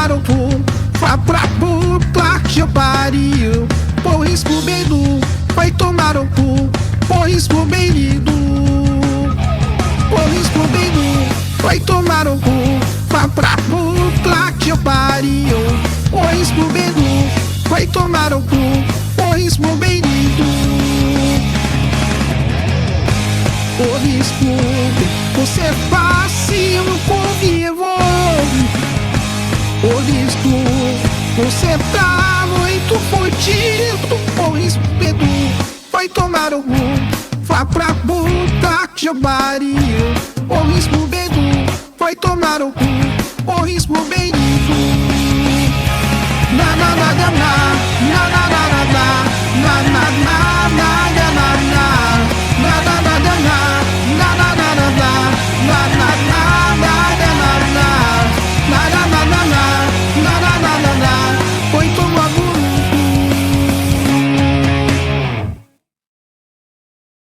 tomar o cu, vá pra puta que pariu. Porra, Scooby-Doo, vai tomar o cu, porra, Scooby-Doo. Porra, Scooby-Doo, vai tomar o cu, vá pra puta que pariu. Porra, Scooby-Doo, vai tomar o cu, porra, Scooby-Doo. Porra, Scooby, você é fácil comigo. Porra, Scooby, você tá muito fodido. Porra, Scooby-Doo, vai tomar o cu, vá pra puta que pariu.